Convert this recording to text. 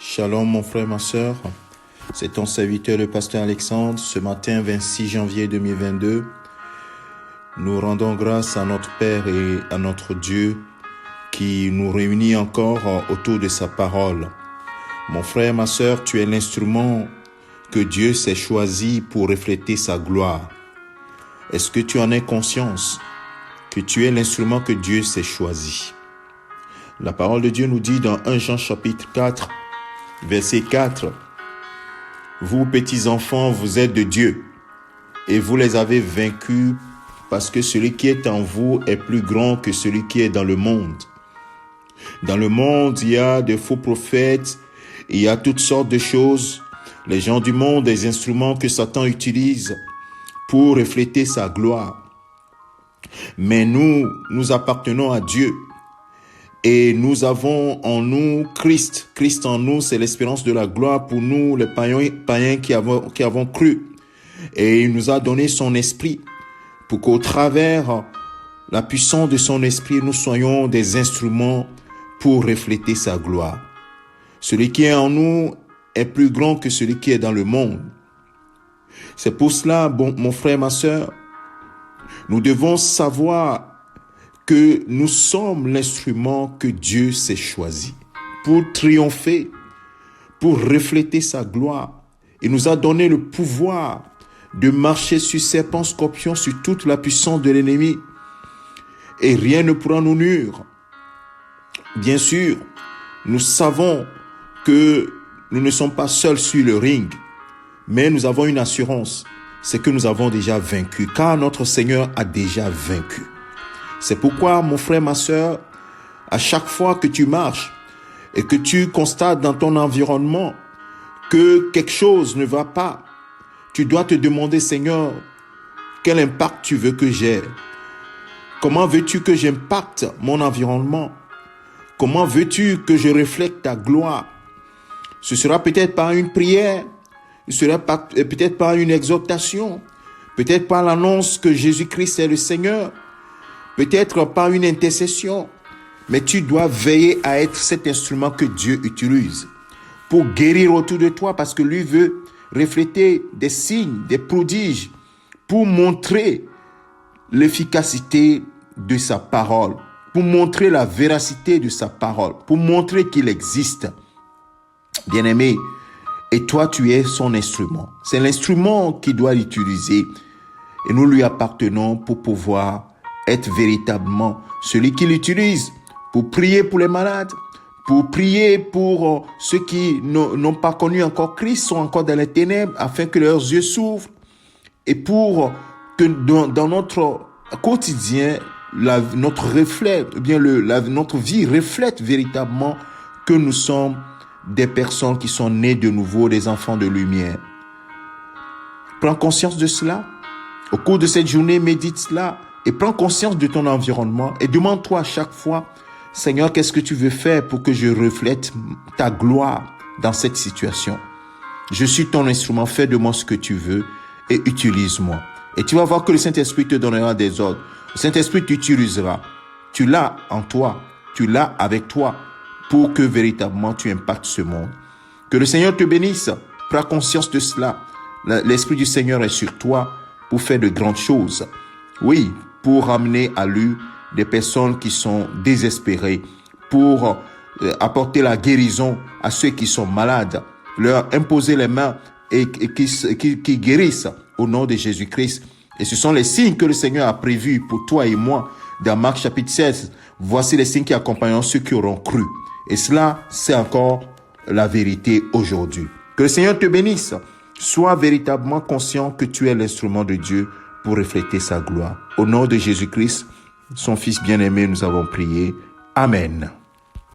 Shalom mon frère, ma sœur, c'est ton serviteur le pasteur Alexandre. Ce matin 26 janvier 2022, nous rendons grâce à notre Père et à notre Dieu qui nous réunit encore autour de sa parole. Mon frère, ma sœur, tu es l'instrument que Dieu s'est choisi pour refléter sa gloire. Est-ce que tu en as conscience que tu es l'instrument que Dieu s'est choisi? La parole de Dieu nous dit dans 1 Jean chapitre 4, verset 4, « Vous, petits enfants, vous êtes de Dieu, et vous les avez vaincus, parce que celui qui est en vous est plus grand que celui qui est dans le monde. Dans le monde, il y a de faux prophètes, il y a toutes sortes de choses. Les gens du monde, des instruments que Satan utilise pour refléter sa gloire. Mais nous appartenons à Dieu. Et nous avons en nous Christ. Christ en nous, c'est l'espérance de la gloire pour nous, les païens qui avons cru. Et il nous a donné son esprit pour qu'au travers la puissance de son esprit, nous soyons des instruments pour refléter sa gloire. Celui qui est en nous est plus grand que celui qui est dans le monde. C'est pour cela, mon frère, ma sœur, nous devons savoir que nous sommes l'instrument que Dieu s'est choisi pour triompher, pour refléter sa gloire. Il nous a donné le pouvoir de marcher sur serpents, scorpions, sur toute la puissance de l'ennemi. Et rien ne pourra nous nuire. Bien sûr, nous savons que nous ne sommes pas seuls sur le ring, mais nous avons une assurance, c'est que nous avons déjà vaincu, car notre Seigneur a déjà vaincu. C'est pourquoi, mon frère, ma sœur, à chaque fois que tu marches et que tu constates dans ton environnement que quelque chose ne va pas, tu dois te demander, Seigneur, quel impact tu veux que j'ai? Comment veux-tu que j'impacte mon environnement? Comment veux-tu que je reflète ta gloire? Ce sera peut-être par une prière, ce sera peut-être par une exhortation, peut-être par l'annonce que Jésus-Christ est le Seigneur, peut-être par une intercession, mais tu dois veiller à être cet instrument que Dieu utilise pour guérir autour de toi, parce que lui veut refléter des signes, des prodiges, pour montrer l'efficacité de sa parole, pour montrer la véracité de sa parole, pour montrer qu'il existe. Bien-aimé, et toi tu es son instrument. C'est l'instrument qu'il doit utiliser et nous lui appartenons pour pouvoir être véritablement celui qui l'utilise pour prier pour les malades, pour prier pour ceux qui n'ont pas connu encore Christ, sont encore dans les ténèbres, afin que leurs yeux s'ouvrent, et pour que dans notre quotidien, notre reflet, notre vie reflète véritablement que nous sommes des personnes qui sont nées de nouveau, des enfants de lumière. Prends conscience de cela. Au cours de cette journée, médite cela. Et prends conscience de ton environnement et demande-toi à chaque fois, Seigneur, qu'est-ce que tu veux faire pour que je reflète ta gloire dans cette situation? Je suis ton instrument, fais de moi ce que tu veux et utilise-moi. Et tu vas voir que le Saint-Esprit te donnera des ordres. Le Saint-Esprit t'utilisera. Tu l'as en toi, tu l'as avec toi pour que véritablement tu impactes ce monde. Que le Seigneur te bénisse. Prends conscience de cela. L'Esprit du Seigneur est sur toi pour faire de grandes choses. Oui, pour ramener à lui des personnes qui sont désespérées, pour apporter la guérison à ceux qui sont malades, leur imposer les mains et qui guérissent au nom de Jésus-Christ. Et ce sont les signes que le Seigneur a prévus pour toi et moi dans Marc chapitre 16. Voici les signes qui accompagneront ceux qui auront cru. Et cela, c'est encore la vérité aujourd'hui. Que le Seigneur te bénisse. Sois véritablement conscient que tu es l'instrument de Dieu pour refléter sa gloire. Au nom de Jésus-Christ, son Fils bien-aimé, nous avons prié. Amen.